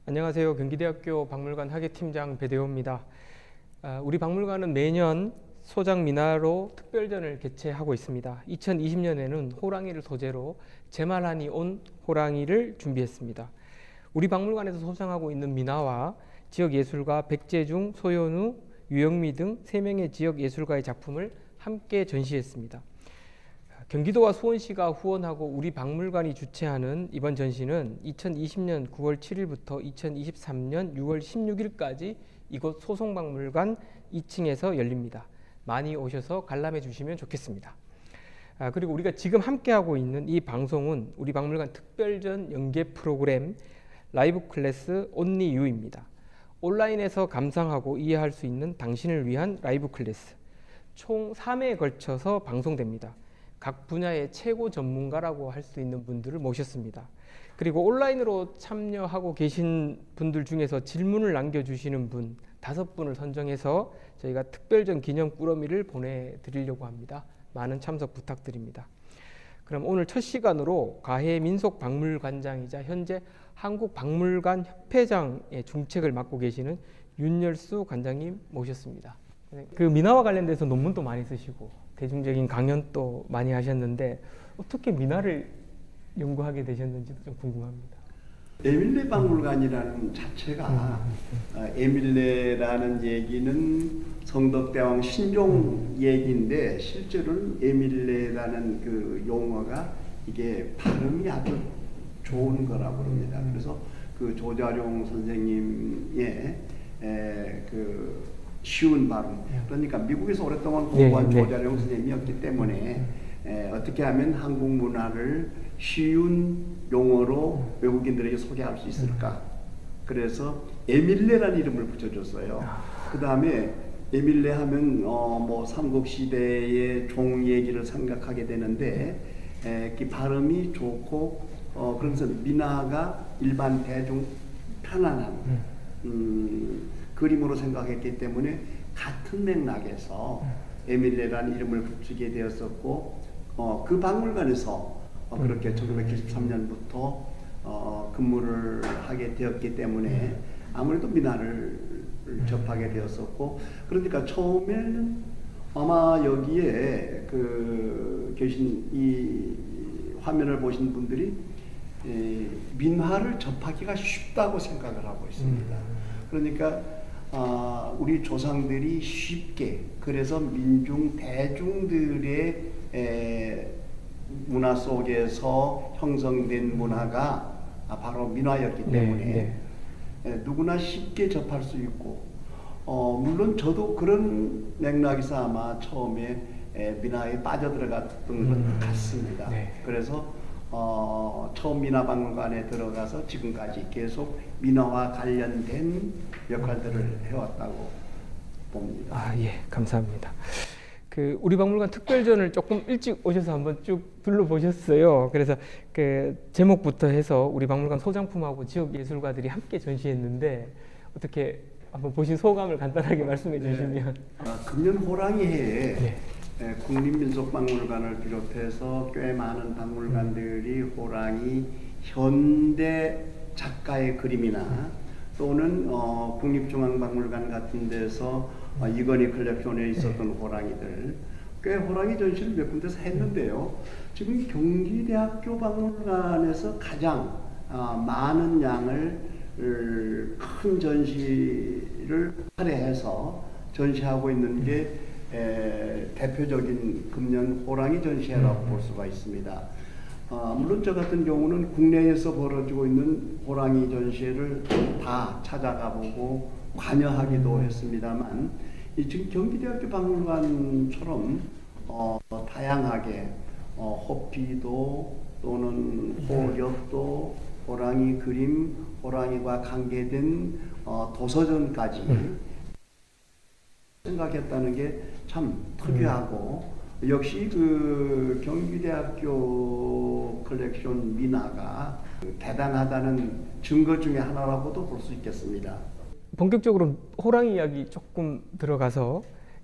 안녕하세요. 경기대학교 박물관 학예팀장 배대호입니다. 우리 박물관은 매년 소장 미나로 특별전을 개최하고 있습니다. 2020년에는 호랑이를 소재로 제말하니 온 호랑이를 준비했습니다. 우리 박물관에서 소장하고 있는 미나와 지역예술가 백재중, 소연우, 유영미 등 3명의 지역예술가의 작품을 함께 전시했습니다. 경기도와 수원시가 후원하고 우리 박물관이 주최하는 이번 전시는 2020년 9월 7일부터 2023년 6월 16일까지 이곳 소송박물관 2층에서 열립니다. 많이 오셔서 관람해 주시면 좋겠습니다. 그리고 우리가 지금 함께하고 있는 이 방송은 우리 박물관 특별전 연계 프로그램 라이브 클래스 온리 유입니다. 온라인에서 감상하고 이해할 수 있는 당신을 위한 라이브 클래스 총 3회에 걸쳐서 방송됩니다. 각 분야의 최고 전문가라고 할 수 있는 분들을 모셨습니다. 그리고 온라인으로 참여하고 계신 분들 중에서 질문을 남겨주시는 분 5분을 선정해서 저희가 특별전 기념 꾸러미를 보내드리려고 합니다. 많은 참석 부탁드립니다. 그럼 오늘 첫 시간으로 가해민속박물관장이자 현재 한국박물관협회장의 중책을 맡고 계시는 윤열수 관장님 모셨습니다. 그 미나와 관련돼서 논문도 많이 쓰시고 대중적인 강연도 많이 하셨는데 어떻게 미나를 연구하게 되셨는지도 좀 궁금합니다. 에밀레 박물관이라는 자체가 에밀레라는 얘기는 성덕대왕 신종 얘기인데 실제로는 에밀레라는 그 용어가 이게 발음이 아주 좋은 거라고 합니다. 그래서 그 조자룡 선생님의 그 쉬운 발음. 그러니까 미국에서 오랫동안 공부한 조자룡 선생님이었기 때문에 어떻게 하면 한국 문화를 쉬운 용어로 외국인들에게 소개할 수 있을까. 그래서 에밀레라는 이름을 붙여줬어요. 그 다음에 에밀레 하면 뭐 삼국시대의 종 얘기를 생각하게 되는데 그 발음이 좋고 그래서 미나가 일반 대중 편안한 그림으로 생각했기 때문에 같은 맥락에서 에밀레라는 이름을 붙이게 되었었고 그 박물관에서 그렇게 1973년부터 근무를 하게 되었기 때문에 아무래도 미나를 접하게 되었었고 그러니까 처음에는 아마 여기에 그 계신 이 화면을 보신 분들이 민화를 접하기가 쉽다고 생각을 하고 있습니다. 그러니까 우리 조상들이 쉽게 그래서 민중 대중들의 문화 속에서 형성된 문화가 바로 민화였기 때문에 누구나 쉽게 접할 수 있고 물론 저도 그런 맥락에서 아마 처음에 민화에 빠져들어갔던 것 같습니다. 그래서 처음 민화박물관에 들어가서 지금까지 계속 민화와 관련된 역할들을 해왔다고 봅니다. 예, 감사합니다. 그 우리 박물관 특별전을 조금 일찍 오셔서 한번 쭉 둘러보셨어요. 그래서 그 제목부터 해서 우리 박물관 소장품하고 지역 예술가들이 함께 전시했는데 어떻게 한번 보신 소감을 간단하게 말씀해 주시면. 금년 호랑이해에 국립민속박물관을 비롯해서 꽤 많은 박물관들이 호랑이 현대 작가의 그림이나 또는 국립중앙박물관 같은 데서 이건희 컬렉션에 있었던 호랑이들 꽤 호랑이 전시를 몇 군데서 했는데요. 지금 경기대학교 박물관에서 가장 많은 양을 큰 전시를 할애해서 전시하고 있는 게 대표적인 금년 호랑이 전시회라고 볼 수가 있습니다. 물론 저 같은 경우는 국내에서 벌어지고 있는 호랑이 전시회를 다 찾아가 보고 관여하기도 했습니다만 지금 경기대학교 박물관처럼 다양하게 호피도 또는 호력도 호랑이 그림, 호랑이와 관계된 도서전까지 생각했다는 게 참 특이하고 역시 그 경기대학교 컬렉션 미나가 대단하다는 증거 중에 하나라고도 볼 수 있겠습니다. 본격적으로 호랑이 이야기 조금 들어가서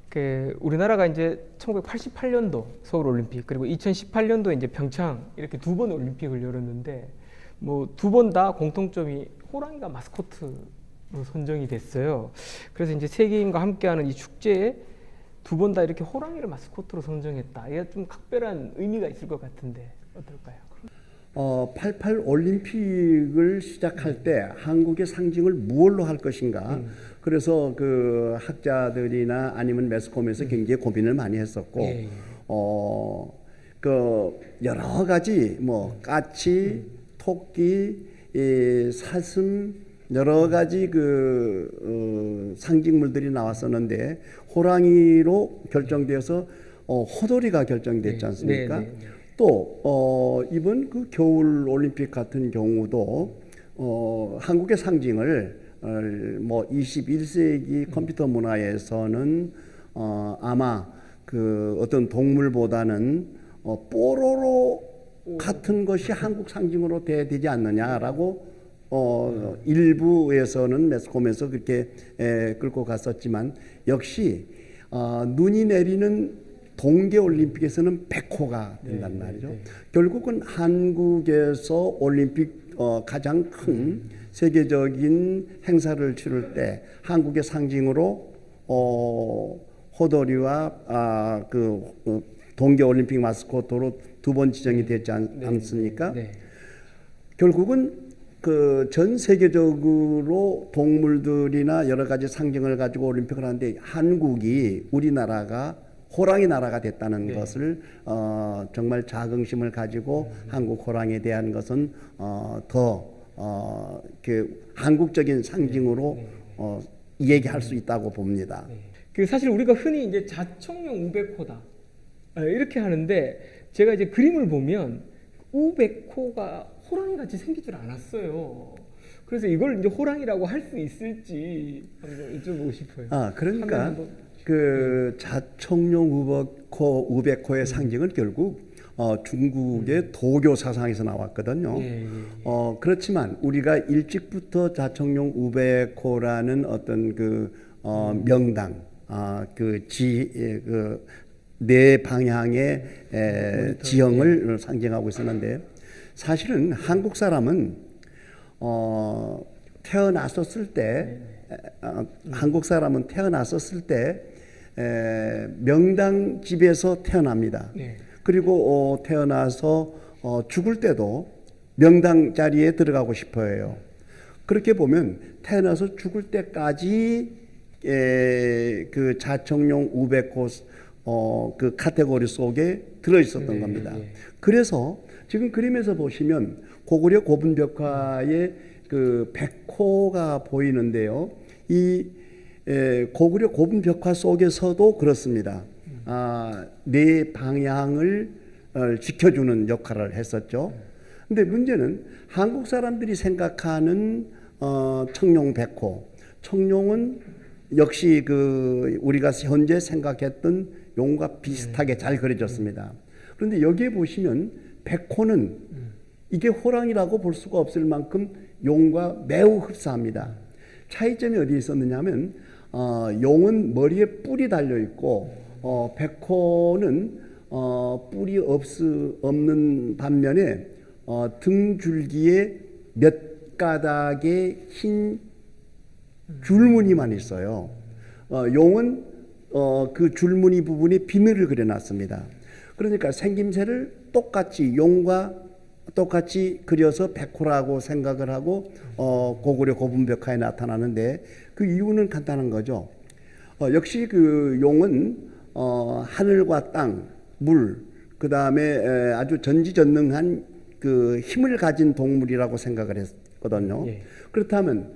그 우리나라가 이제 1988년도 서울 올림픽 그리고 2018년도에 이제 평창 이렇게 2번의 올림픽을 열었는데 뭐 두 번 다 공통점이 호랑이가 마스코트로 선정이 됐어요. 그래서 이제 세계인과 함께하는 이 축제에 두 번 다 이렇게 호랑이를 마스코트로 선정했다. 이게 좀 각별한 의미가 있을 것 같은데 어떨까요? 88 올림픽을 시작할 때 한국의 상징을 무엇로 할 것인가. 그래서 그 학자들이나 아니면 매스컴에서 굉장히 고민을 많이 했었고, 예. 그 여러 가지 뭐 까치, 토끼, 사슴 여러 가지 그 상징물들이 나왔었는데 호랑이로 결정되어서 호돌이가 결정됐지 않습니까? 네, 네, 네. 또 이번 그 겨울 올림픽 같은 경우도 한국의 상징을 뭐 21세기 컴퓨터 문화에서는 아마 그 어떤 동물보다는 뽀로로 같은 것이 한국 상징으로 돼야 되지 않느냐라고 일부에서는 매스컴에서 그렇게 끌고 갔었지만 역시 눈이 내리는 동계올림픽에서는 백호가 된단 말이죠. 결국은 한국에서 올림픽 가장 큰 세계적인 행사를 치를 때 한국의 상징으로 호돌이와 동계올림픽 마스코트로 두 번 지정이 됐지 않습니까? 네. 결국은 그 전 세계적으로 동물들이나 여러 가지 상징을 가지고 올림픽을 하는데 한국이 우리나라가 호랑이 나라가 됐다는 것을 정말 자긍심을 가지고 한국 호랑이에 대한 것은 그 한국적인 상징으로 얘기할 수 있다고 봅니다. 그 사실 우리가 흔히 이제 자청용 우백호다 이렇게 하는데 제가 이제 그림을 보면 우백호가 호랑이 같이 생기질 않았어요. 그래서 이걸 이제 호랑이라고 할 수 있을지 한번 여쭤보고 싶어요. 그러니까 그 자청용 우백호의 상징은 결국 중국의 도교 사상에서 나왔거든요. 그렇지만 우리가 일찍부터 자청용 우백호라는 어떤 그 명당, 네 방향의 지형을 상징하고 있었는데 사실은 한국 사람은 태어났었을 때 명당 집에서 태어납니다. 그리고 태어나서 죽을 때도 명당 자리에 들어가고 싶어해요. 그렇게 보면 태어나서 죽을 때까지 그 자청용 우백호 그 카테고리 속에 들어 있었던 겁니다. 그래서 지금 그림에서 보시면 고구려 고분벽화의 그 백호가 보이는데요. 이 고구려 고분벽화 속에서도 그렇습니다. 네 방향을 지켜주는 역할을 했었죠. 근데 문제는 한국 사람들이 생각하는 청룡 백호, 청룡은 역시 그 우리가 현재 생각했던 용과 비슷하게 잘 그려졌습니다. 그런데 여기에 보시면 백호는 이게 호랑이라고 볼 수가 없을 만큼 용과 매우 흡사합니다. 차이점이 어디에 있었느냐 하면 용은 머리에 뿔이 달려 있고 백호는 뿔이 없는 반면에 등 줄기에 몇 가닥의 흰 줄무늬만 있어요. 용은 그 줄무늬 부분에 비늘을 그려놨습니다. 그러니까 생김새를 똑같이 용과 똑같이 그려서 백호라고 생각을 하고 고구려 고분벽화에 나타나는데 그 이유는 간단한 거죠. 역시 그 용은 하늘과 땅, 물, 그 다음에 아주 전지전능한 그 힘을 가진 동물이라고 생각을 했거든요. 그렇다면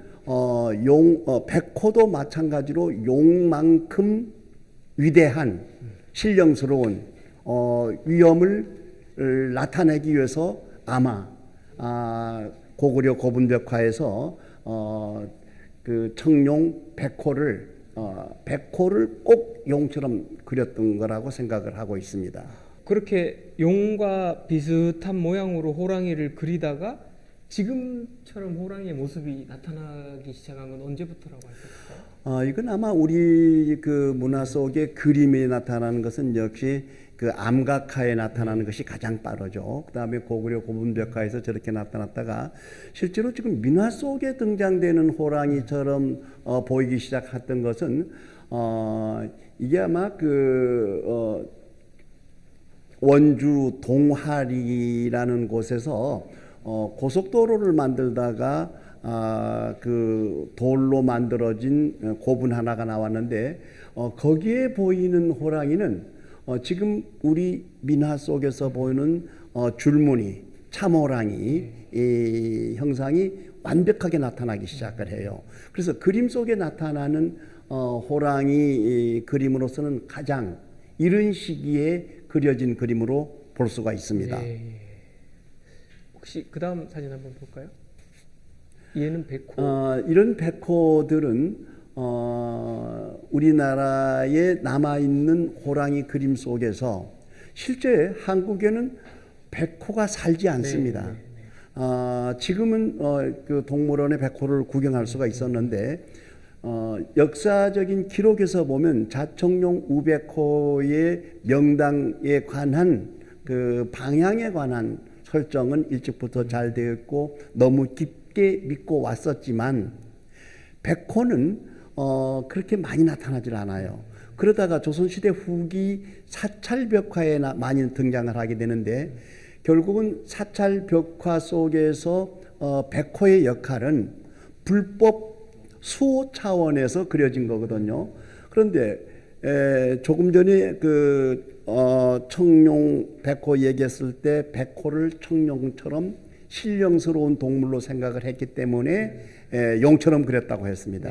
백호도 마찬가지로 용만큼 위대한 신령스러운 위엄을 나타내기 위해서 아마 고구려 고분벽화에서 그 청룡 백호를 꼭 용처럼 그렸던 거라고 생각을 하고 있습니다. 그렇게 용과 비슷한 모양으로 호랑이를 그리다가 지금처럼 호랑이의 모습이 나타나기 시작한 건 언제부터라고 할 수 있을까요? 이건 아마 우리 그 문화 속에 그림이 나타나는 것은 역시 그 암각화에 나타나는 것이 가장 빠르죠. 그 다음에 고구려 고분벽화에서 저렇게 나타났다가 실제로 지금 민화 속에 등장되는 호랑이처럼 보이기 시작했던 것은 이게 아마 원주 동하리라는 곳에서 고속도로를 만들다가 그 돌로 만들어진 고분 하나가 나왔는데 거기에 보이는 호랑이는 지금 우리 민화 속에서 보이는 줄무늬 참호랑이 이 형상이 완벽하게 나타나기 시작을 해요. 그래서 그림 속에 나타나는 호랑이 그림으로서는 가장 이른 시기에 그려진 그림으로 볼 수가 있습니다. 네. 혹시 그 다음 사진 한번 볼까요? 얘는 백호. 이런 백호들은 우리나라에 남아있는 호랑이 그림 속에서 실제 한국에는 백호가 살지 않습니다. 지금은 그 동물원에 백호를 구경할 수가 있었는데 역사적인 기록에서 보면 자청룡 우백호의 명당에 관한 그 방향에 관한 설정은 일찍부터 잘 되어 있고 너무 깊게 믿고 왔었지만 백호는 그렇게 많이 나타나질 않아요. 그러다가 조선시대 후기 사찰벽화에 많이 등장을 하게 되는데 결국은 사찰벽화 속에서 백호의 역할은 불법 수호 차원에서 그려진 거거든요. 그런데 조금 전에 청룡 백호 얘기했을 때 백호를 청룡처럼 신령스러운 동물로 생각을 했기 때문에 용처럼 그렸다고 했습니다.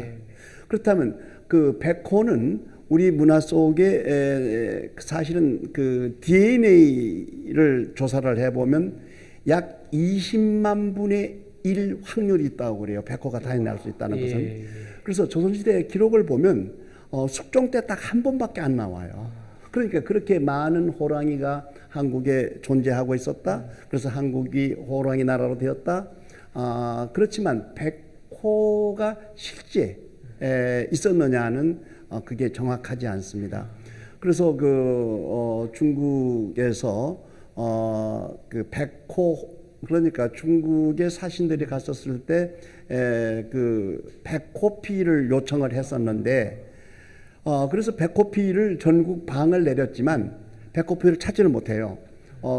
그렇다면 그 백호는 우리 문화 속에 사실은 그 DNA를 조사를 해보면 약 20만 분의 1 확률이 있다고 그래요. 백호가 타인할 수 있다는 것은. 그래서 조선시대 기록을 보면 숙종 때 딱 한 번밖에 안 나와요. 그러니까 그렇게 많은 호랑이가 한국에 존재하고 있었다. 그래서 한국이 호랑이 나라로 되었다. 그렇지만 백호가 실제 있었느냐는 그게 정확하지 않습니다. 그래서 중국에서 그 백호 그러니까 중국의 사신들이 갔었을 때 그 백호피를 요청을 했었는데 그래서 백호피를 전국 방을 내렸지만 백호피를 찾지를 못해요.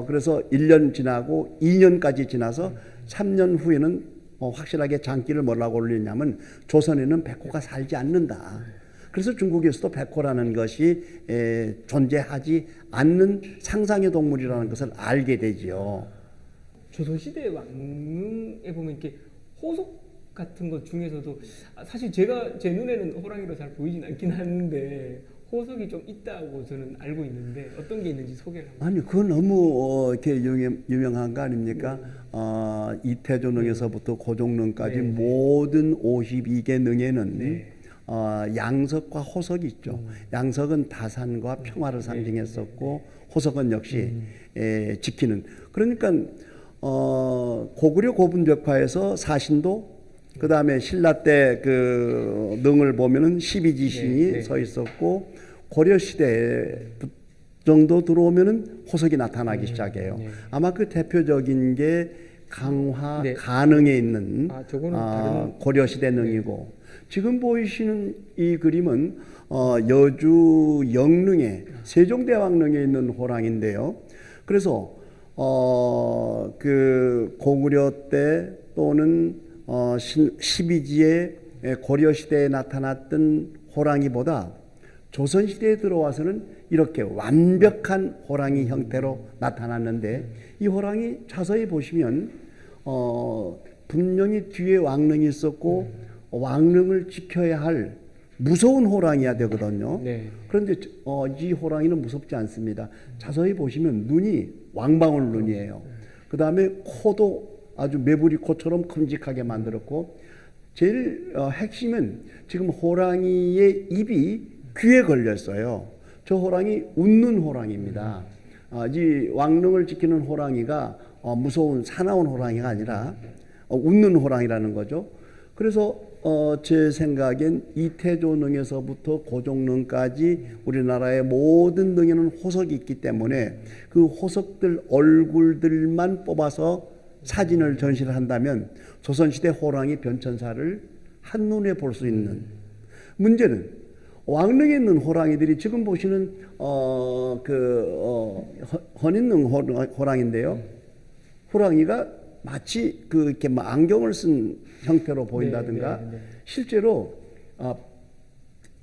그래서 1년 지나고 2년까지 지나서 3년 후에는 확실하게 장기를 뭐라고 올리냐면 조선에는 백호가 살지 않는다. 그래서 중국에서도 백호라는 것이 존재하지 않는 상상의 동물이라는 것을 알게 되지요. 조선시대 왕릉에 보면 이렇게 호석 같은 것 중에서도 사실 제가 제 눈에는 호랑이로 잘 보이진 않긴 하는데 호석이 좀 있다고 저는 알고 있는데 어떤 게 있는지 소개를 한번. 아니 그건 너무 이렇게 유명한 거 아닙니까? 이태조능에서부터 고종능까지 모든 52개 능에는 양석과 호석이 있죠. 양석은 다산과 평화를 상징했었고 호석은 역시 지키는. 그러니까 고구려 고분벽화에서 사신도 그 다음에 신라 때 그 능을 보면은 12지신이 서 있었고 고려 시대 정도 들어오면은 호석이 나타나기 시작해요. 아마 그 대표적인 게 강화 가능에 있는 고려 시대 능이고 지금 보이시는 이 그림은 여주 영릉에 세종대왕릉에 있는 호랑인데요. 그래서 그 고구려 때 또는 12지의 고려 시대에 나타났던 호랑이보다 조선 시대에 들어와서는 이렇게 완벽한 호랑이 형태로 나타났는데 이 호랑이 자세히 보시면 분명히 뒤에 왕릉이 있었고 왕릉을 지켜야 할 무서운 호랑이야 되거든요. 그런데 이 호랑이는 무섭지 않습니다. 자세히 보시면 눈이 왕방울 눈이에요. 그 다음에 코도 아주 메부리 코처럼 큼직하게 만들었고 제일 핵심은 지금 호랑이의 입이 귀에 걸렸어요. 저 호랑이 웃는 호랑이입니다. 이 왕릉을 지키는 호랑이가 무서운 사나운 호랑이가 아니라 웃는 호랑이라는 거죠. 그래서 제 생각엔 이태조능에서부터 고종능까지 우리나라의 모든 능에는 호석이 있기 때문에 그 호석들 얼굴들만 뽑아서 사진을 전시를 한다면 조선시대 호랑이 변천사를 한눈에 볼 수 있는. 문제는 왕릉에 있는 호랑이들이 지금 보시는 헌인능 호랑인데요. 호랑이가 마치 이렇게 막 안경을 쓴 형태로 보인다든가 실제로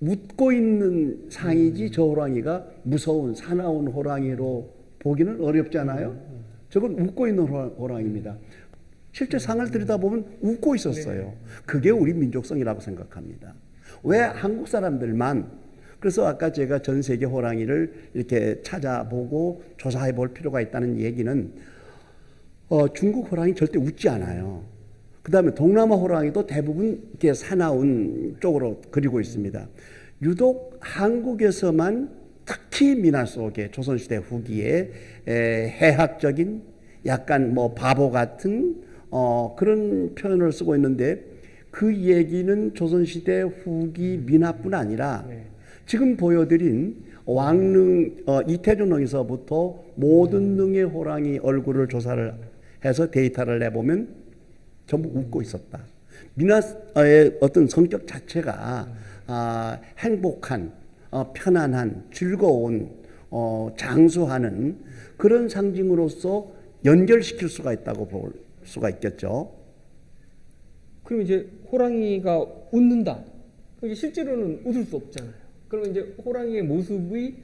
웃고 있는 상이지 저 호랑이가 무서운 사나운 호랑이로 보기는 어렵잖아요. 저건 웃고 있는 호랑이입니다. 실제 상을 들여다보면 웃고 있었어요. 그게 우리 민족성이라고 생각합니다. 왜 한국 사람들만, 그래서 아까 제가 전 세계 호랑이를 이렇게 찾아보고 조사해 볼 필요가 있다는 얘기는 중국 호랑이 절대 웃지 않아요. 그 다음에 동남아 호랑이도 대부분 이렇게 사나운 쪽으로 그리고 있습니다. 유독 한국에서만 특히 민화 속에 조선시대 후기에 해학적인 약간 뭐 바보 같은 그런 표현을 쓰고 있는데 그 얘기는 조선시대 후기 민화뿐 아니라 지금 보여드린 왕릉 이태조능에서부터 모든 능의 호랑이 얼굴을 조사를 해서 데이터를 내보면 전부 웃고 있었다. 민화의 어떤 성격 자체가 행복한, 편안한, 즐거운, 장수하는 그런 상징으로서 연결시킬 수가 있다고 볼 수가 있겠죠. 그럼 이제 호랑이가 웃는다. 그게 실제로는 웃을 수 없잖아요. 그러면 이제 호랑이의 모습이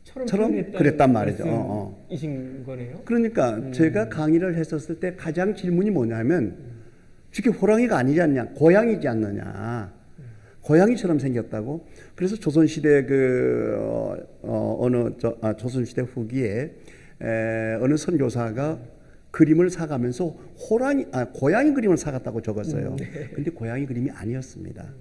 사람처럼 그랬단 말이죠. 이신 거네요. 그러니까 제가 강의를 했었을 때 가장 질문이 뭐냐면 저게 호랑이가 아니지 않냐, 고양이지 않느냐, 고양이처럼 생겼다고. 그래서 조선시대 조선시대 후기에 어느 선교사가 그림을 사가면서 고양이 그림을 사갔다고 적었어요. 근데 고양이 그림이 아니었습니다.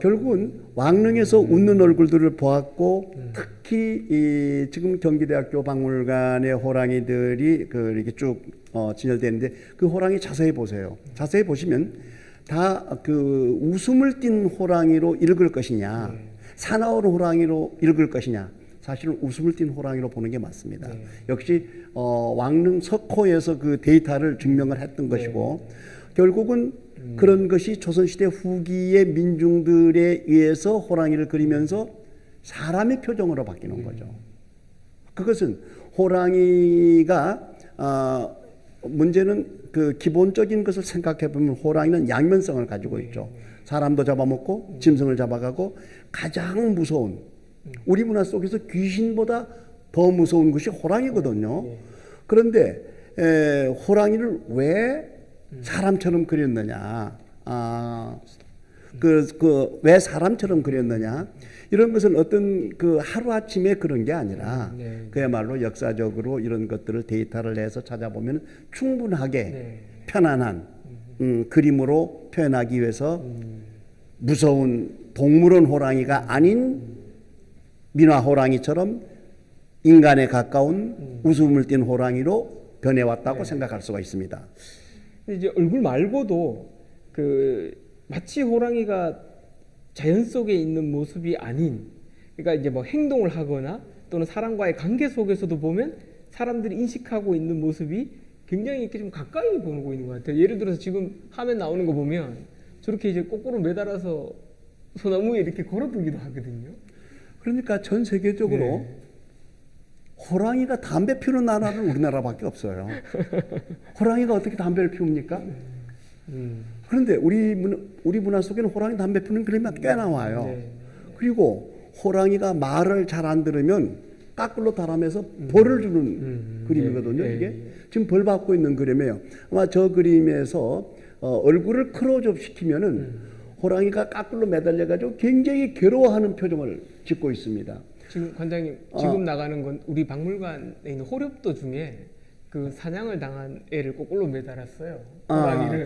결국은 왕릉에서 웃는 얼굴들을 보았고 특히 지금 경기대학교 박물관의 호랑이들이 이렇게 쭉 진열되어 있는데 그 호랑이 자세히 보세요. 자세히 보시면 다 그 웃음을 띤 호랑이로 읽을 것이냐, 사나운 호랑이로 읽을 것이냐, 사실은 웃음을 띤 호랑이로 보는 게 맞습니다. 역시 왕릉 석호에서 그 데이터를 증명을 했던 것이고 결국은 그런 것이 조선시대 후기의 민중들에 의해서 호랑이를 그리면서 사람의 표정으로 바뀌는 거죠. 그것은 호랑이가 문제는 그 기본적인 것을 생각해 보면 호랑이는 양면성을 가지고 있죠. 사람도 잡아먹고 짐승을 잡아가고 가장 무서운 우리 문화 속에서 귀신보다 더 무서운 것이 호랑이거든요. 그런데 호랑이를 왜 사람처럼 그렸느냐? 왜 사람처럼 그렸느냐? 이런 것은 어떤 그 하루아침에 그런 게 아니라 그야말로 역사적으로 이런 것들을 데이터를 내서 찾아보면 충분하게 편안한 그림으로 표현하기 위해서 무서운 동물원 호랑이가 아닌 민화 호랑이처럼 인간에 가까운 웃음을 띤 호랑이로 변해왔다고 생각할 수가 있습니다. 이제 얼굴 말고도 마치 호랑이가 자연 속에 있는 모습이 아닌, 그러니까 이제 뭐 행동을 하거나 또는 사람과의 관계 속에서도 보면 사람들이 인식하고 있는 모습이 굉장히 이렇게 좀 가까이 보고 있는 것 같아요. 예를 들어서 지금 화면 나오는 거 보면 저렇게 이제 거꾸로 매달아서 소나무에 이렇게 걸어두기도 하거든요. 그러니까 전 세계적으로 호랑이가 담배 피우는 나라는 우리나라밖에 없어요. 호랑이가 어떻게 담배를 피웁니까? 그런데 우리 문화 속에는 호랑이 담배 피우는 그림이 꽤 나와요. 그리고 호랑이가 말을 잘 안 들으면 까꿀로 달아매서 벌을 주는 그림이거든요. 이게 지금 벌 받고 있는 그림이에요. 아마 저 그림에서 얼굴을 클로즈업 시키면은 호랑이가 까꿀로 매달려가지고 굉장히 괴로워하는 표정을 짓고 있습니다. 지금 관장님, 지금 나가는 건 우리 박물관에 있는 호렵도 중에 그 사냥을 당한 애를 거꾸로 매달았어요.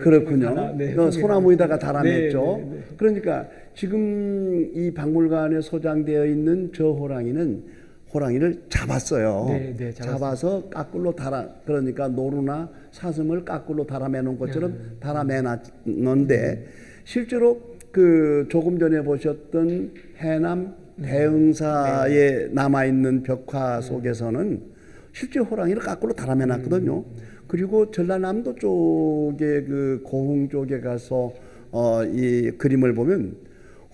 그렇군요. 소나무에다가 달아냈죠. 그러니까 지금 이 박물관에 소장되어 있는 저 호랑이는 호랑이를 잡았어요. 네, 네, 잡았습니다. 잡아서 까꿀로 달아, 그러니까 노루나 사슴을 까꿀로 달아매는 것처럼 달아매놨는데 실제로 그 조금 전에 보셨던 해남 대흥사에 남아있는 벽화 속에서는 실제 호랑이를 까꿀로 달아매놨거든요. 그리고 전라남도 쪽에 그 고흥 쪽에 가서 이 그림을 보면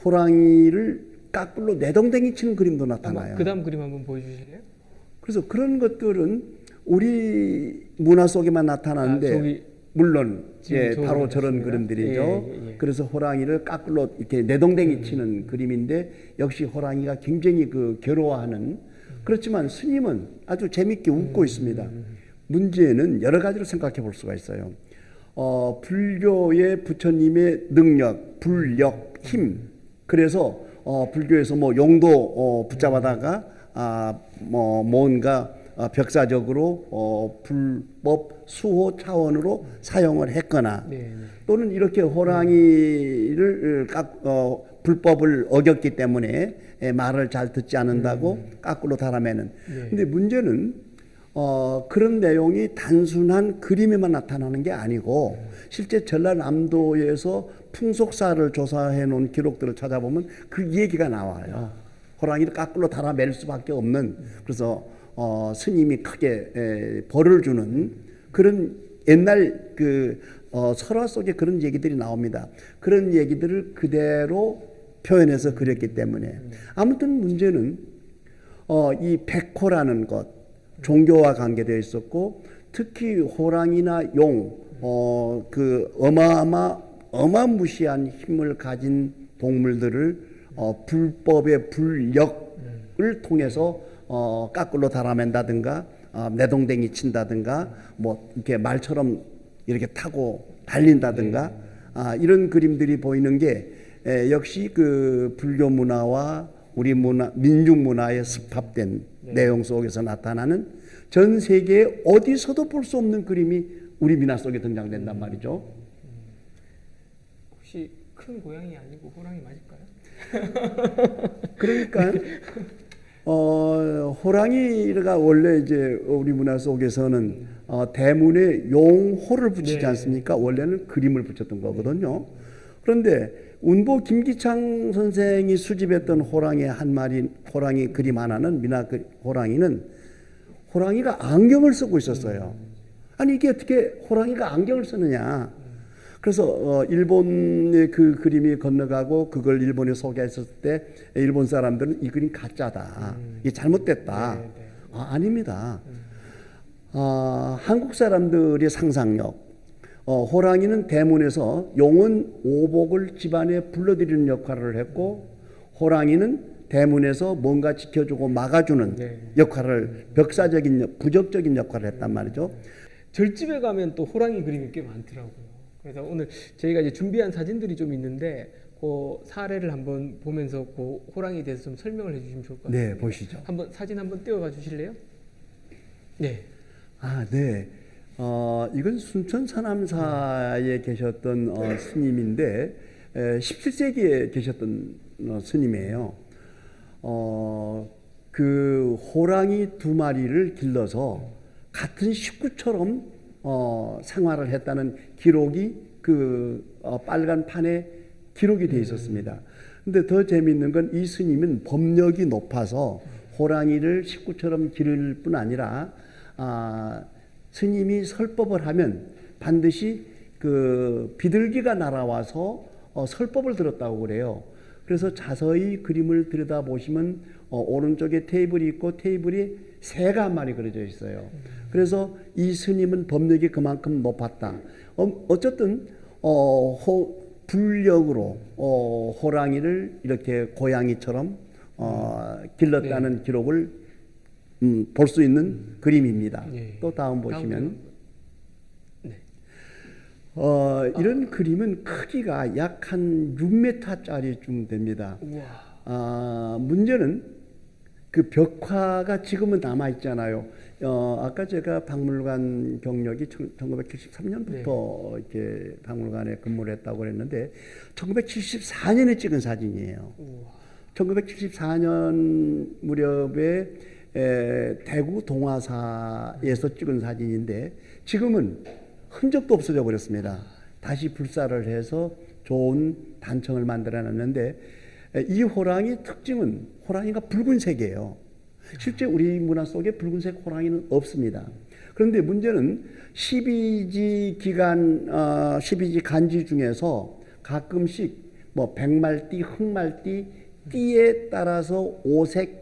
호랑이를 까꿀로 내동댕이 치는 그림도 나타나요. 그다음 그림 한번 보여주실래요? 그래서 그런 것들은 우리 문화 속에만 나타나는데 물론 바로 저런 그림들이죠. 그래서 호랑이를 까꿀로 이렇게 내동댕이 치는 그림인데 역시 호랑이가 굉장히 그 괴로워하는 그렇지만 스님은 아주 재밌게 웃고 있습니다. 문제는 여러 가지로 생각해 볼 수가 있어요. 불교의 부처님의 능력, 불력, 힘. 그래서 불교에서 뭐 용도 붙잡아다가 뭐 뭔가 벽사적으로 불법 수호 차원으로 사용을 했거나 또는 이렇게 호랑이를 불법을 어겼기 때문에 말을 잘 듣지 않는다고 까꿀로 달아매는. 근데 문제는 그런 내용이 단순한 그림에만 나타나는 게 아니고 실제 전라남도에서 풍속사를 조사해 놓은 기록들을 찾아보면 그 얘기가 나와요. 호랑이를 까꿀로 달아맬 수밖에 없는 그래서 스님이 크게 벌을 주는 그런 옛날 그 설화 속에 그런 얘기들이 나옵니다. 그런 얘기들을 그대로 표현해서 그렸기 때문에 아무튼 문제는 이 백호라는 것 종교와 관계되어 있었고 특히 호랑이나 용 그 어마무시한 힘을 가진 동물들을 불법의 불력을 통해서 까꿀로 달아맨다든가 내동댕이 친다든가 뭐 이렇게 말처럼 이렇게 타고 달린다든가 이런 그림들이 보이는 게 역시 그 불교 문화와 우리 문화 민중 문화에 습합된 내용 속에서 나타나는 전 세계 어디서도 볼 수 없는 그림이 우리 민화 속에 등장된단 말이죠. 혹시 큰 고양이 아니고 호랑이 맞을까요? 그러니까 호랑이가 원래 이제 우리 문화 속에서는 대문에 용호를 붙이지 않습니까? 원래는 그림을 붙였던 거거든요. 그런데 운보 김기창 선생이 수집했던 호랑이 한 마리, 호랑이 그림 하나는 민화 호랑이는 호랑이가 안경을 쓰고 있었어요. 아니 이게 어떻게 호랑이가 안경을 쓰느냐? 그래서 일본의 그 그림이 건너가고 그걸 일본에 소개했을 때 일본 사람들은 이 그림 가짜다. 이게 잘못됐다. 아닙니다. 한국 사람들의 상상력. 호랑이는 대문에서 용은 오복을 집안에 불러들이는 역할을 했고 호랑이는 대문에서 뭔가 지켜주고 막아주는 역할을 벽사적인 부적적인 역할을 했단 말이죠. 절집에 가면 또 호랑이 그림이 꽤 많더라고요. 그래서 오늘 저희가 이제 준비한 사진들이 좀 있는데 그 사례를 한번 보면서 그 호랑이에 대해서 좀 설명을 해주시면 좋을 것 같아요. 네, 보시죠. 사진 한번 띄워가 주실래요? 네. 네. 이건 순천 사남사에 계셨던 스님인데 17세기에 계셨던 스님이에요. 그 호랑이 두 마리를 길러서 같은 식구처럼 생활을 했다는 기록이 그 빨간 판에 기록이 되어 있었습니다. 근데 더 재미있는 건 이 스님은 법력이 높아서 호랑이를 식구처럼 기를 뿐 아니라 스님이 설법을 하면 반드시 그 비둘기가 날아와서 설법을 들었다고 그래요. 그래서 자세히 그림을 들여다보시면 오른쪽에 테이블이 있고 테이블이 새가 한 마리 그려져 있어요. 그래서 이 스님은 법력이 그만큼 높았다. 어쨌든 불력으로 호랑이를 이렇게 고양이처럼 길렀다는 기록을 볼 수 있는 그림입니다. 또 다음 보시면 이런 그림은 크기가 약 한 6m짜리쯤 됩니다. 문제는 그 벽화가 지금은 남아 있잖아요. 아까 제가 박물관 경력이 1973년부터 이렇게 박물관에 근무를 했다고 그랬는데 1974년에 찍은 사진이에요. 1974년 무렵에 대구 동화사에서 찍은 사진인데 지금은 흔적도 없어져 버렸습니다. 다시 불사를 해서 좋은 단청을 만들어놨는데 이 호랑이 특징은 호랑이가 붉은색이에요. 실제 우리 문화 속에 붉은색 호랑이는 없습니다. 그런데 문제는 12지 기간, 12지 간지 중에서 가끔씩 뭐 백말띠, 흑말띠, 띠에 따라서 오색,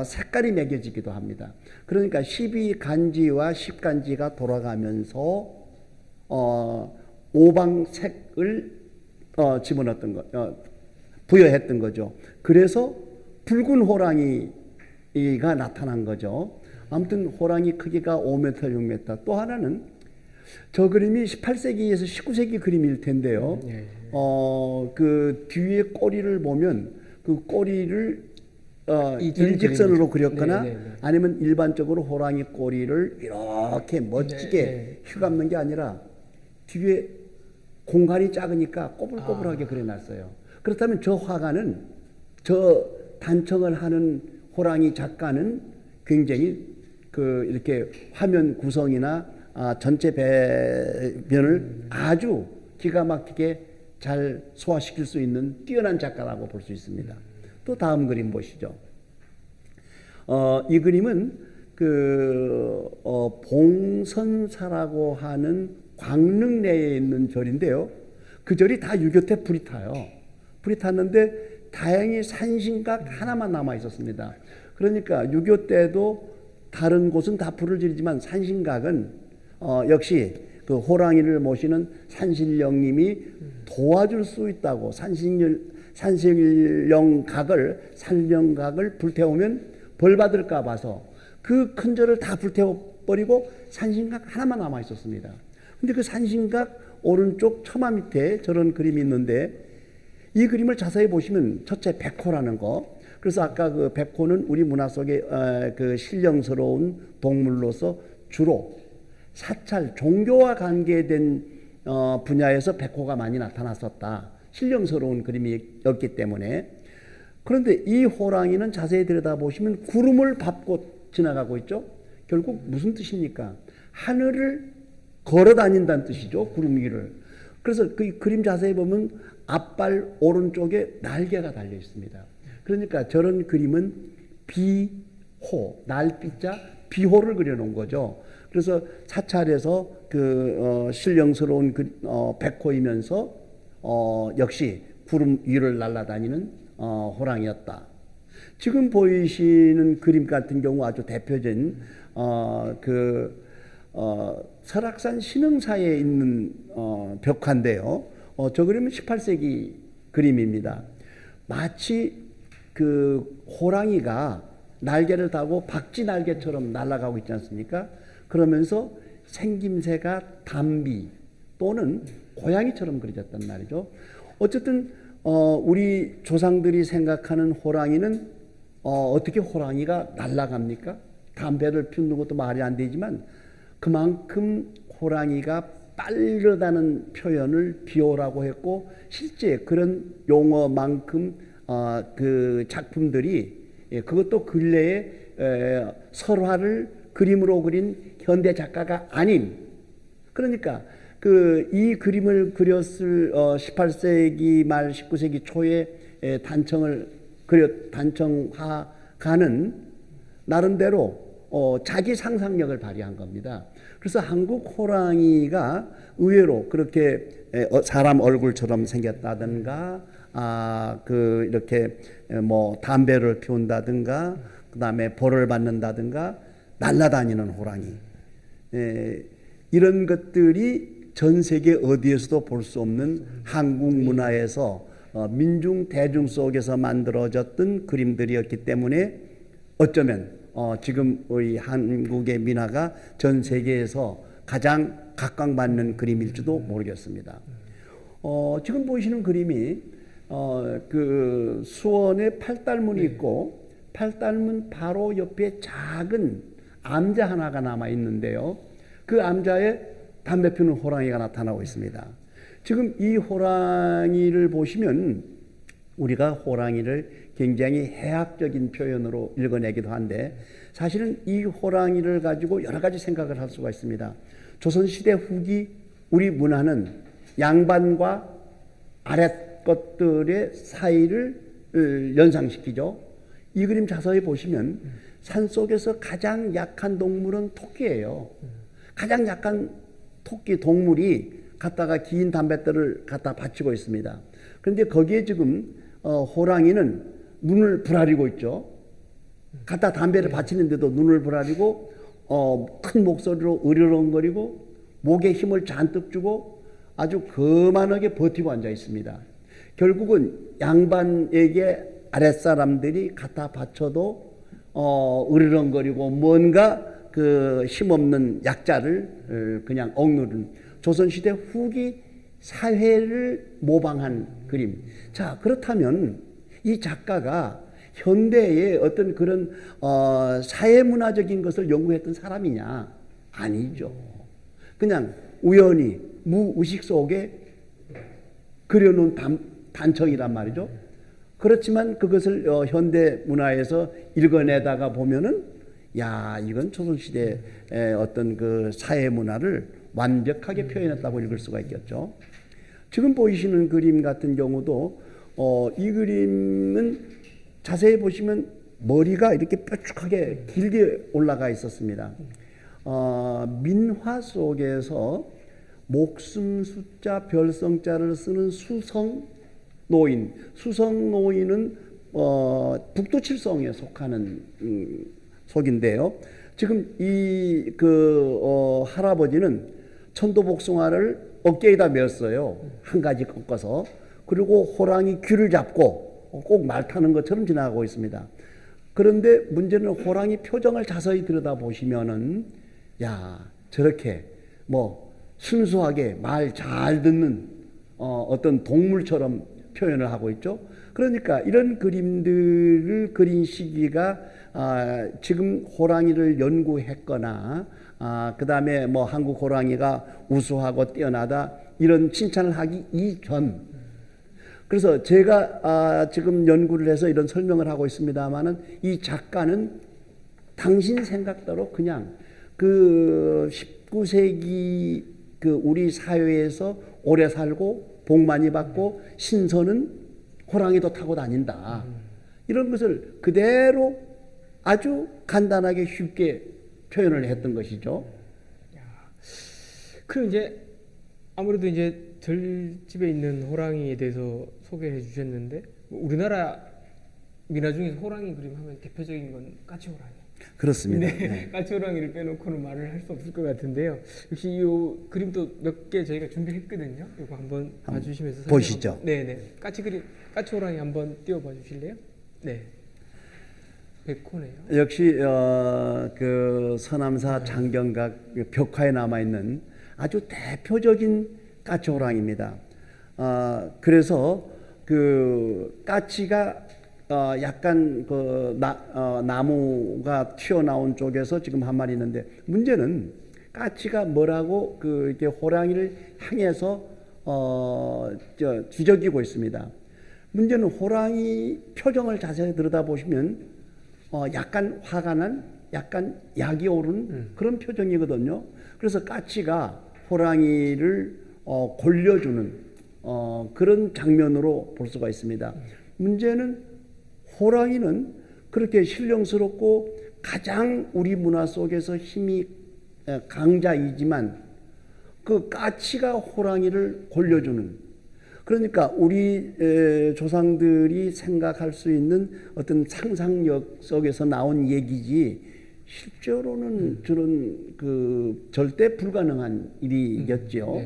색깔이 매겨지기도 합니다. 그러니까 12간지와 10간지가 돌아가면서 오방색을 집어넣었던 부여했던 거죠. 그래서 붉은 호랑이가 나타난 거죠. 아무튼 호랑이 크기가 5m, 6m. 또 하나는 저 그림이 18세기에서 19세기 그림일 텐데요. 그 뒤에 꼬리를 보면 그 꼬리를 일직선으로 그렸거나 아니면 일반적으로 호랑이 꼬리를 이렇게 멋지게 휘감는 게 아니라 뒤에 공간이 작으니까 꼬불꼬불하게 그려놨어요. 그렇다면 저 화가는, 저 단청을 하는 호랑이 작가는 굉장히 이렇게 화면 구성이나 전체 배면을 아주 기가 막히게 잘 소화시킬 수 있는 뛰어난 작가라고 볼 수 있습니다. 또 다음 그림 보시죠. 이 그림은 봉선사라고 하는 광릉 내에 있는 절인데요. 그 절이 다 6.25 때 불이 타요. 불이 탔는데 다행히 산신각 하나만 남아 있었습니다. 그러니까 6.25 때도 다른 곳은 다 불을 지르지만 산신각은 역시 그 호랑이를 모시는 산신령님이 도와줄 수 있다고 산신령각을 불태우면 벌 받을까 봐서 그 큰 절을 다 불태워버리고 산신각 하나만 남아 있었습니다. 근데 그 산신각 오른쪽 처마 밑에 저런 그림이 있는데 이 그림을 자세히 보시면 첫째 백호라는 거. 그래서 아까 그 백호는 우리 문화 속에 그 신령스러운 동물로서 주로 사찰, 종교와 관계된 분야에서 백호가 많이 나타났었다. 신령스러운 그림이었기 때문에. 그런데 이 호랑이는 자세히 들여다보시면 구름을 밟고 지나가고 있죠. 결국 무슨 뜻입니까? 하늘을 걸어 다닌다는 뜻이죠. 구름 위를. 그래서 그 그림 자세히 보면 앞발 오른쪽에 날개가 달려 있습니다. 그러니까 저런 그림은 비호, 날비자 비호를 그려놓은 거죠. 그래서 사찰에서 신령스러운 백호이면서 역시 구름 위를 날아다니는 호랑이였다. 지금 보이시는 그림 같은 경우 아주 대표적인 설악산 신흥사에 있는 벽화인데요. 저 그림은 18세기 그림입니다. 마치 그 호랑이가 날개를 타고 박쥐 날개처럼 날아가고 있지 않습니까? 그러면서 생김새가 담비 또는 고양이처럼 그려졌단 말이죠. 어쨌든 우리 조상들이 생각하는 호랑이는 어떻게 호랑이가 날아갑니까? 담배를 피우는 것도 말이 안 되지만 그만큼 호랑이가 빠르다는 표현을 비호라고 했고 실제 그런 용어만큼 그 작품들이 그것도 근래에 설화를 그림으로 그린 현대 작가가 아닌 그러니까 이 그림을 그렸을 18세기 말 19세기 초에 단청화가는 나름대로 자기 상상력을 발휘한 겁니다. 그래서 한국 호랑이가 의외로 그렇게 사람 얼굴처럼 생겼다든가, 이렇게 뭐 담배를 피운다든가, 그 다음에 벌을 받는다든가, 날아다니는 호랑이. 이런 것들이 전 세계 어디에서도 볼 수 없는 한국 문화에서 민중 대중 속에서 만들어졌던 그림들이었기 때문에 어쩌면 지금 우리 한국의 민화가 전 세계에서 가장 각광받는 그림일지도 모르겠습니다. 지금 보시는 그림이 그 수원에 팔달문이 있고 팔달문 바로 옆에 작은 암자 하나가 남아 있는데요. 그 암자에 담배 피우는 호랑이가 나타나고 있습니다. 지금 이 호랑이를 보시면 우리가 호랑이를 굉장히 해학적인 표현으로 읽어내기도 한데 사실은 이 호랑이를 가지고 여러 가지 생각을 할 수가 있습니다. 조선시대 후기 우리 문화는 양반과 아랫 것들의 사이를 연상시키죠. 이 그림 자세히 보시면 산속에서 가장 약한 동물은 토끼예요. 가장 약한 토끼 동물이 갖다가 긴 담뱃돌을 갖다 받치고 있습니다. 그런데 거기에 지금 호랑이는 눈을 부라리고 있죠. 갖다 담배를 받치는데도 눈을 부라리고 큰 목소리로 으르렁거리고 목에 힘을 잔뜩 주고 아주 거만하게 버티고 앉아 있습니다. 결국은 양반에게 아랫사람들이 갖다 바쳐도 으르렁거리고 뭔가 그 힘없는 약자를 그냥 억누른 조선시대 후기 사회를 모방한 그림. 자, 그렇다면 이 작가가 현대의 어떤 그런 사회문화적인 것을 연구했던 사람이냐? 아니죠. 그냥 우연히 무의식 속에 그려놓은 단청이란 말이죠. 그렇지만 그것을 현대 문화에서 읽어내다가 보면은 야, 이건 조선시대의 어떤 그 사회문화를 완벽하게 표현했다고 읽을 수가 있겠죠. 지금 보이시는 그림 같은 경우도 이 그림은 자세히 보시면 머리가 이렇게 뾰족하게 길게 올라가 있었습니다. 민화 속에서 목숨 숫자 별성자를 쓰는 수성노인, 수성노인은 북두칠성에 속하는 속인데요. 지금 이 할아버지는 천도복숭아를 어깨에다 메었어요. 한 가지 꺾어서. 그리고 호랑이 귀를 잡고 꼭 말 타는 것처럼 지나가고 있습니다. 그런데 문제는 호랑이 표정을 자세히 들여다보시면은 야, 저렇게 뭐 순수하게 말 잘 듣는 어떤 동물처럼 표현을 하고 있죠. 그러니까 이런 그림들을 그린 시기가 지금 호랑이를 연구했거나 그 다음에 뭐 한국 호랑이가 우수하고 뛰어나다 이런 칭찬을 하기 이전. 그래서 제가 지금 연구를 해서 이런 설명을 하고 있습니다만은 이 작가는 당신 생각대로 그냥 그 19세기 그 우리 사회에서 오래 살고 복 많이 받고 신선은 호랑이도 타고 다닌다. 이런 것을 그대로 아주 간단하게 쉽게 표현을 했던 것이죠. 그럼 이제 아무래도 이제 절집에 있는 호랑이에 대해서 소개해 주셨는데 우리나라 민화 중에서 호랑이 그림 하면 대표적인 건 까치호랑이. 그렇습니다. 네, 까치호랑이를 빼놓고는 말을 할 수 없을 것 같은데요. 역시 이 그림도 몇 개 저희가 준비했거든요. 이거 한번 봐주시면서 보시죠. 네네. 까치호랑이 한번 띄워봐 주실래요? 네. 백호네요. 역시 그 서남사 장경각 벽화에 남아 있는 아주 대표적인 까치호랑이입니다. 그래서 그 까치가 약간 그 나무가 튀어나온 쪽에서 지금 한 마리 있는데 문제는 까치가 뭐라고 그 이렇게 호랑이를 향해서 뒤적이고 있습니다. 문제는 호랑이 표정을 자세히 들여다보시면 약간 화가 난 약간 약이 오른 그런 표정이거든요. 그래서 까치가 호랑이를 골려주는 그런 장면으로 볼 수가 있습니다. 문제는 호랑이는 그렇게 신령스럽고 가장 우리 문화 속에서 힘이 강자이지만 그 까치가 호랑이를 골려주는, 그러니까 우리 조상들이 생각할 수 있는 어떤 상상력 속에서 나온 얘기지 실제로는 저는 그 절대 불가능한 일이겠죠.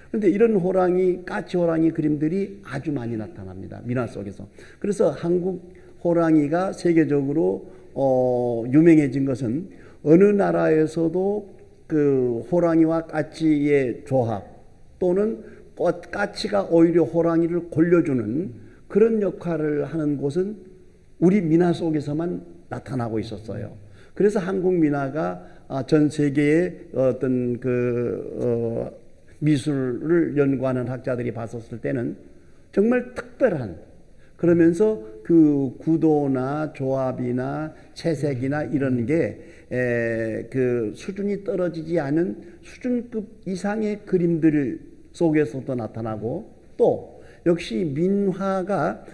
그런데 이런 호랑이, 까치 호랑이 그림들이 아주 많이 나타납니다. 민화 속에서. 그래서 한국 호랑이가 세계적으로 유명해진 것은 어느 나라에서도 그 호랑이와 까치의 조합 또는 까치가 오히려 호랑이를 골려주는 그런 역할을 하는 곳은 우리 민화 속에서만 나타나고 있었어요. 그래서 한국 민화가 전 세계의 어떤 그 미술을 연구하는 학자들이 봤었을 때는 정말 특별한 그러면서 그 구도나 조합이나 채색이나 이런 게 그 수준이 떨어지지 않은 수준급 이상의 그림들 속에서도 나타나고, 또 역시 민화가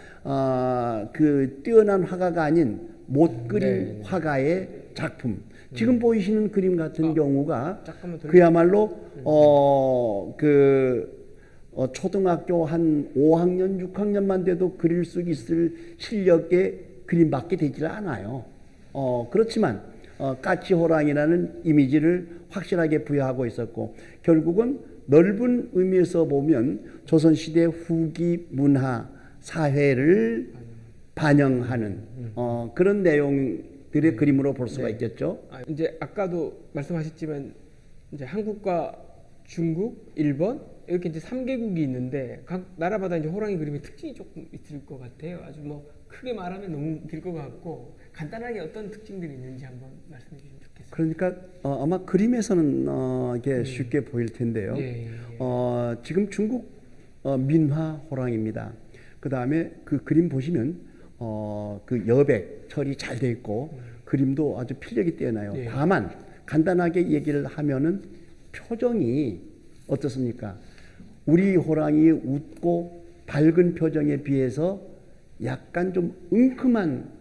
그 뛰어난 화가가 아닌 못 그린 네. 화가의 작품. 지금 보이시는 그림 같은 경우가 잠깐만 더 그야말로 초등학교 한 5학년, 6학년만 돼도 그릴 수 있을 실력의 그림밖에 되질 않아요. 그렇지만 까치호랑이라는 이미지를 확실하게 부여하고 있었고, 결국은 넓은 의미에서 보면 조선시대 후기 문화, 사회를 반영하는 그런 내용들의 그림으로 볼 수가 있겠죠. 이제 아까도 말씀하셨지만 이제 한국과 중국, 일본 이렇게 이제 3개국이 있는데 각 나라마다 이제 호랑이 그림의 특징이 조금 있을 것 같아요. 아주 뭐 크게 말하면 너무 길 것 같고 간단하게 어떤 특징들이 있는지 한번 말씀해 주시면 좋겠습니다. 그러니까 아마 그림에서는 이게 쉽게 보일 텐데요. 예, 예. 지금 중국 민화 호랑입니다. 그 다음에 그 그림 보시면 그 여백 처리 잘 돼 있고 그림도 아주 필력이 뛰어나요. 예. 다만 간단하게 얘기를 하면은 표정이 어떻습니까? 우리 호랑이 웃고 밝은 표정에 비해서 약간 좀 웅큼한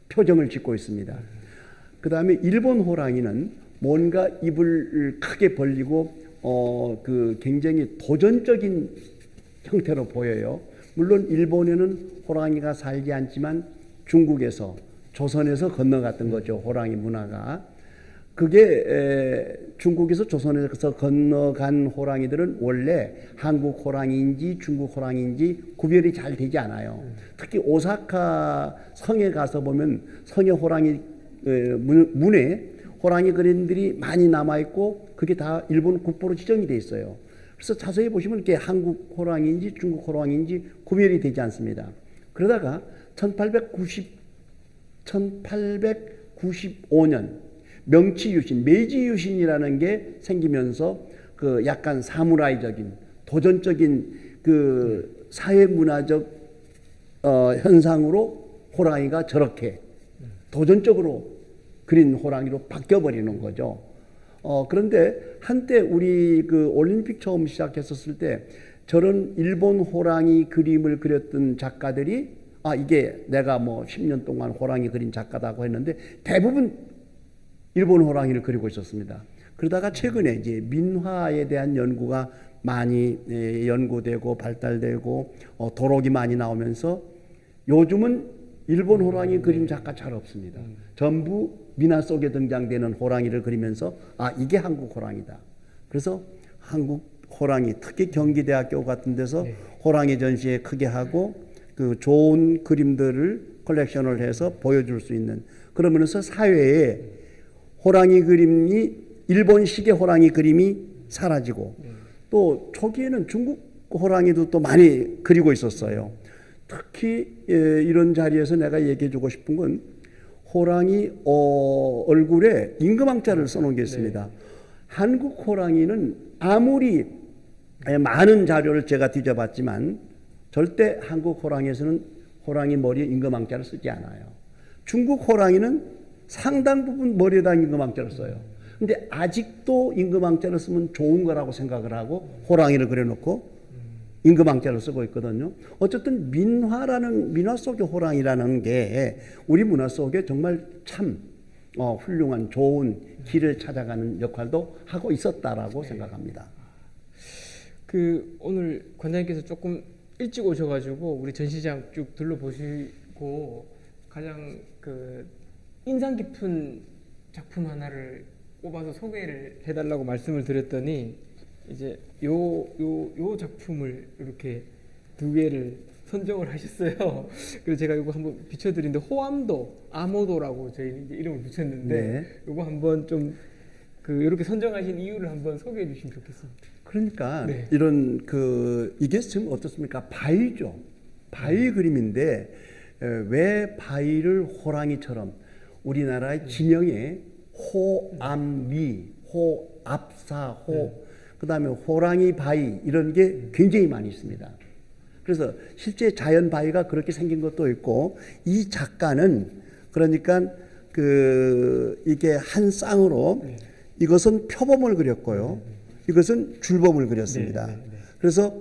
표정을 짓고 있습니다. 그 다음에 일본 호랑이는 뭔가 입을 크게 벌리고 그 굉장히 도전적인 형태로 보여요. 물론 일본에는 호랑이가 살지 않지만 중국에서 조선에서 건너갔던 거죠. 호랑이 문화가. 그게 중국에서 조선에서 건너간 호랑이들은 원래 한국 호랑이인지 중국 호랑이인지 구별이 잘 되지 않아요. 특히 오사카 성에 가서 보면 성의 호랑이 문에 호랑이 그림들이 많이 남아있고 그게 다 일본 국보로 지정이 돼 있어요. 그래서 자세히 보시면 이게 한국 호랑이인지 중국 호랑이인지 구별이 되지 않습니다. 그러다가 1895년 명치유신, 메이지유신이라는 게 생기면서 그 약간 사무라이적인 도전적인 그 사회문화적 현상으로 호랑이가 저렇게 도전적으로 그린 호랑이로 바뀌어버리는 거죠. 그런데 한때 우리 그 올림픽 처음 시작했었을 때 저런 일본 호랑이 그림을 그렸던 작가들이 이게 내가 뭐 10년 동안 호랑이 그린 작가다고 했는데 대부분 일본 호랑이를 그리고 있었습니다. 그러다가 최근에 이제 민화에 대한 연구가 많이 연구되고 발달되고 도록이 많이 나오면서 요즘은 일본 호랑이 그림 작가 잘 없습니다. 전부 민화 속에 등장되는 호랑이를 그리면서 이게 한국 호랑이다. 그래서 한국 호랑이, 특히 경기대학교 같은 데서 호랑이 전시회 크게 하고 그 좋은 그림들을 컬렉션을 해서 보여줄 수 있는, 그러면서 사회에 호랑이 그림이 일본식의 호랑이 그림이 사라지고 또 초기에는 중국 호랑이도 또 많이 그리고 있었어요. 특히 이런 자리에서 내가 얘기해 주고 싶은 건 호랑이 얼굴에 임금왕자를 써놓은 게 있습니다. 한국 호랑이는 아무리 많은 자료를 제가 뒤져봤지만 절대 한국 호랑이에서는 호랑이 머리에 임금왕자를 쓰지 않아요. 중국 호랑이는 상당 부분 머리에다 임금왕자를 써요. 근데 아직도 임금왕자를 쓰면 좋은 거라고 생각을 하고 호랑이를 그려놓고 임금왕자를 쓰고 있거든요. 어쨌든 민화 속의 호랑이라는 게 우리 문화 속에 정말 참 훌륭한 좋은 길을 찾아가는 역할도 하고 있었다라고 생각합니다. 그 오늘 관장님께서 조금 일찍 오셔가지고 우리 전시장 쭉 둘러보시고 가장 그 인상 깊은 작품 하나를 꼽아서 소개를 해달라고 말씀을 드렸더니 이제 요 작품을 이렇게 두 개를 선정을 하셨어요. 그래서 제가 이거 한번 비춰드리는데 호암도 아모도라고 저희 이제 이름을 붙였는데 이거 한번 좀 그 이렇게 선정하신 이유를 한번 소개해 주시면 좋겠습니다. 그러니까 이런 이게 지금 어떻습니까? 바위죠. 바위 그림인데 왜 바위를 호랑이처럼 우리나라의 지명에 호암미, 호압사, 그 다음에 호랑이 바위 이런 게 굉장히 많이 있습니다. 그래서 실제 자연 바위가 그렇게 생긴 것도 있고, 이 작가는 그러니까 이게 한 쌍으로 이것은 표범을 그렸고요. 이것은 줄범을 그렸습니다. 그래서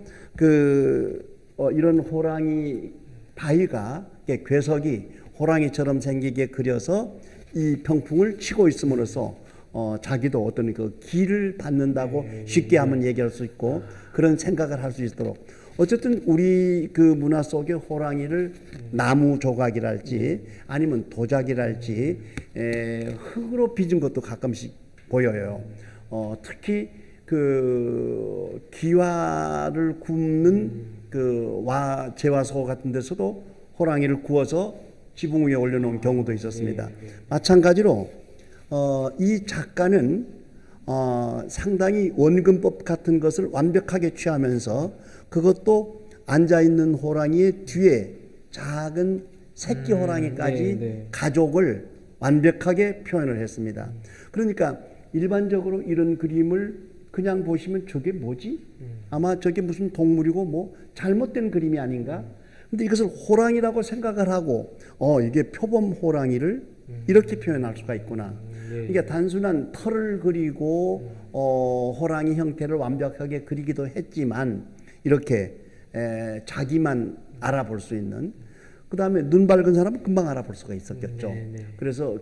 이런 호랑이 바위가 괴석이 호랑이처럼 생기게 그려서 이 병풍을 치고 있음으로써 자기도 어떤 그 기를 받는다고 쉽게 한번 얘기할 수 있고 그런 생각을 할 수 있도록 어쨌든 우리 그 문화 속에 호랑이를 나무 조각이랄지 아니면 도자기랄지 흙으로 빚은 것도 가끔씩 보여요. 특히 그 기와를 굽는 그 제화소 같은 데서도 호랑이를 구워서 지붕 위에 올려놓은 경우도 있었습니다. 마찬가지로 이 작가는 상당히 원근법 같은 것을 완벽하게 취하면서 그것도 앉아있는 호랑이의 뒤에 작은 새끼 호랑이까지 가족을 완벽하게 표현을 했습니다. 그러니까 일반적으로 이런 그림을 그냥 보시면 저게 뭐지? 아마 저게 무슨 동물이고 뭐 잘못된 그림이 아닌가? 근데 이것을 호랑이라고 생각을 하고 이게 표범 호랑이를 이렇게 표현할 수가 있구나. 그러니까 단순한 털을 그리고 호랑이 형태를 완벽하게 그리기도 했지만 이렇게 자기만 알아볼 수 있는, 그 다음에 눈 밝은 사람은 금방 알아볼 수가 있었겠죠. 그래서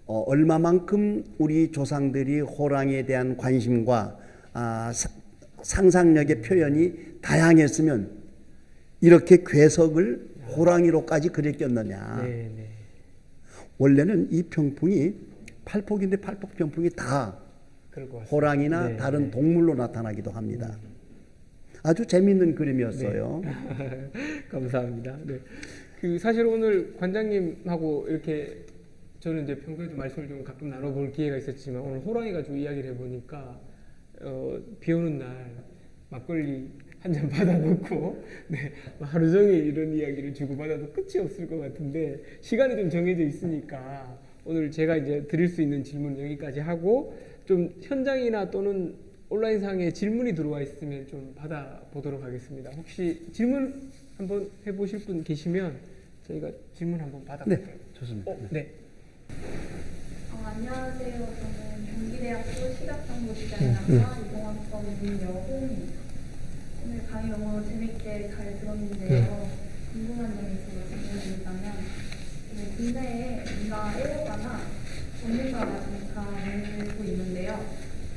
얼마만큼 우리 조상들이 호랑이에 대한 관심과 상상력의 표현이 다양했으면 이렇게 괴석을 호랑이로까지 그렸겠느냐. 원래는 이 병풍이 팔폭인데 팔폭 병풍이 다 호랑이나 다른 동물로 나타나기도 합니다. 아주 재미있는 그림이었어요. 감사합니다. 사실 오늘 관장님하고 이렇게 저는 이제 평소에도 말씀을 좀 가끔 나눠볼 기회가 있었지만 오늘 호랑이 가지고 이야기를 해보니까 비 오는 날 막걸리 한 잔 받아놓고 하루 종일 이런 이야기를 주고받아도 끝이 없을 것 같은데 시간이 좀 정해져 있으니까 오늘 제가 이제 드릴 수 있는 질문 여기까지 하고 좀 현장이나 또는 온라인상에 질문이 들어와 있으면 좀 받아보도록 하겠습니다. 혹시 질문 한번 해보실 분 계시면 저희가 질문 한번 받아볼게요. 네, 좋습니다. 안녕하세요. 저는 경기대학교 시각정보디자인학과 이공학번 문여호입니다. 오늘 강의 너무 재밌게 잘 들었는데요. 궁금한 점이 있어서 질문드리자면 국내에 문화 1호가나 전문가가 잠깐 있는데요.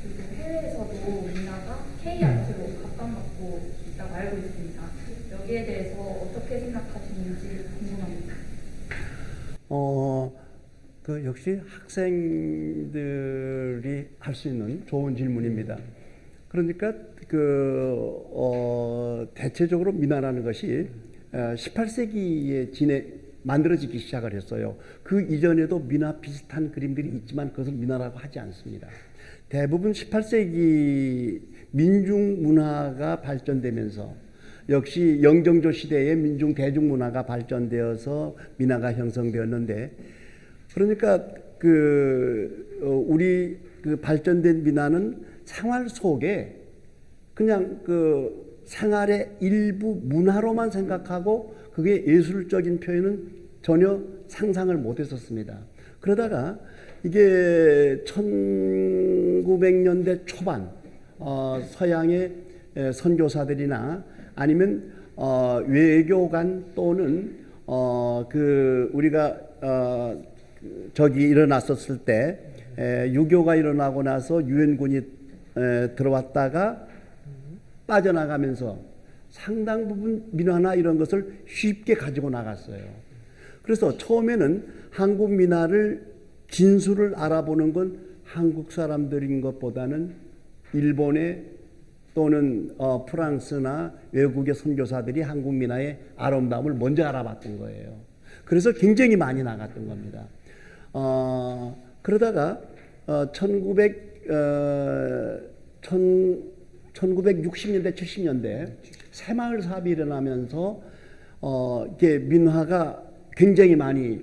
그리고 해외에서도 문화가 K-아트로 각광받고 있다고 알고 있습니다. 여기에 대해서 어떻게 생각하시는지 궁금합니다. 역시 학생들이 할 수 있는 좋은 질문입니다. 그러니까 대체적으로 민화라는 것이 18세기에 만들어지기 시작을 했어요. 그 이전에도 민화 비슷한 그림들이 있지만 그것을 민화라고 하지 않습니다. 대부분 18세기 민중 문화가 발전되면서 역시 영정조 시대에 민중 대중문화가 발전되어서 민화가 형성되었는데, 그러니까 우리 발전된 민화는 생활 속에 그냥 생활의 일부 문화로만 생각하고 그게 예술적인 표현은 전혀 상상을 못 했었습니다. 그러다가 이게 1900년대 초반 서양의 선교사들이나 아니면 외교관 또는 우리가 적이 일어났었을 때 유교가 일어나고 나서 유엔군이 들어왔다가 빠져나가면서 상당 부분 민화나 이런 것을 쉽게 가지고 나갔어요. 그래서 처음에는 한국 민화를 진수를 알아보는 건 한국 사람들인 것보다는 일본의 또는 프랑스나 외국의 선교사들이 한국 민화의 아름다움을 먼저 알아봤던 거예요. 그래서 굉장히 많이 나갔던 겁니다. 그러다가 1960년대, 70년대 새마을 사업이 일어나면서 이게 민화가 굉장히 많이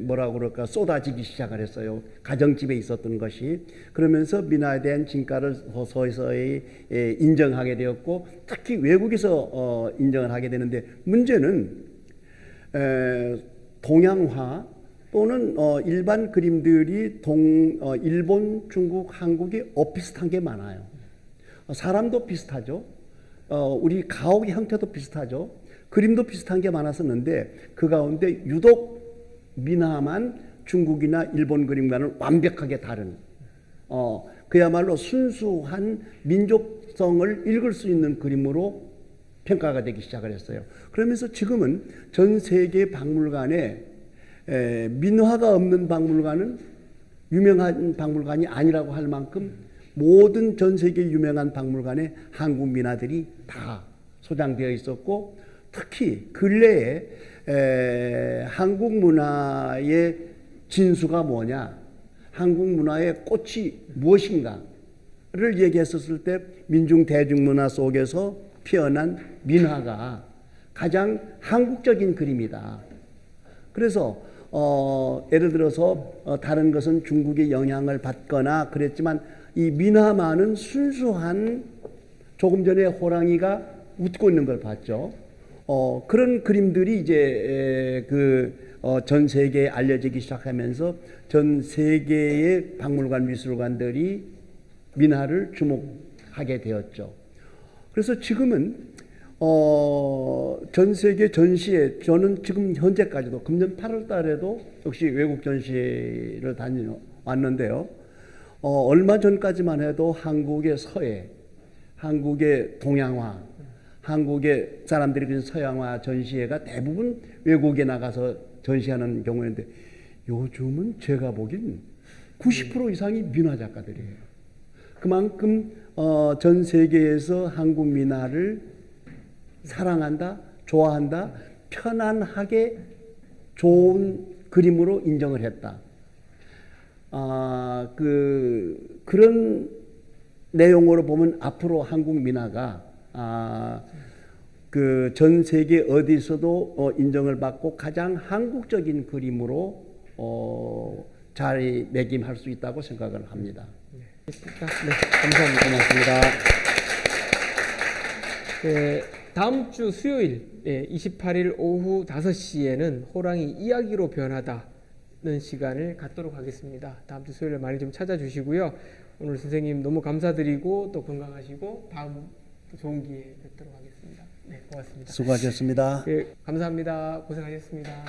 뭐라고 그럴까 쏟아지기 시작을 했어요. 가정집에 있었던 것이. 그러면서 민화에 대한 진가를 서서히 인정하게 되었고 특히 외국에서 인정을 하게 되는데 문제는 동양화 또는 일반 그림들이 일본, 중국, 한국이 비슷한 게 많아요. 사람도 비슷하죠. 우리 가옥의 형태도 비슷하죠. 그림도 비슷한 게 많았었는데 그 가운데 유독 민화만 중국이나 일본 그림과는 완벽하게 다른 그야말로 순수한 민족성을 읽을 수 있는 그림으로 평가가 되기 시작을 했어요. 그러면서 지금은 전 세계 박물관에 민화가 없는 박물관은 유명한 박물관이 아니라고 할 만큼 모든 전 세계 유명한 박물관에 한국 민화들이 다 소장되어 있었고 특히 근래에 한국 문화의 진수가 뭐냐, 한국 문화의 꽃이 무엇인가를 얘기했었을 때 민중 대중문화 속에서 피어난 민화가 가장 한국적인 그림이다. 그래서 예를 들어서 다른 것은 중국의 영향을 받거나 그랬지만 이 민화만은 순수한 조금 전에 호랑이가 웃고 있는 걸 봤죠. 그런 그림들이 이제 전 세계에 알려지기 시작하면서 전 세계의 박물관 미술관들이 민화를 주목하게 되었죠. 그래서 지금은 전 세계 전시회 저는 지금 현재까지도 금년 8월 달에도 역시 외국 전시를 다녀왔는데요. 얼마 전까지만 해도 한국의 서예, 한국의 동양화, 한국의 사람들이 그린 서양화 전시회가 대부분 외국에 나가서 전시하는 경우인데 요즘은 제가 보기엔 90% 이상이 민화 작가들이에요. 그만큼 전 세계에서 한국 민화를 사랑한다, 좋아한다, 편안하게 좋은 그림으로 인정을 했다. 그런 내용으로 보면 앞으로 한국 민화가 전 세계 어디서도 인정을 받고 가장 한국적인 그림으로 자리매김할 수 있다고 생각을 합니다. 네, 감사합니다. 고맙습니다. 네, 다음 주 수요일 28일 오후 5시에는 호랑이 이야기로 변하다는 시간을 갖도록 하겠습니다. 다음 주 수요일에 많이 좀 찾아주시고요. 오늘 선생님 너무 감사드리고 또 건강하시고 다음 또 좋은 기회에 뵙도록 하겠습니다. 네, 고맙습니다. 수고하셨습니다. 네, 감사합니다. 고생하셨습니다.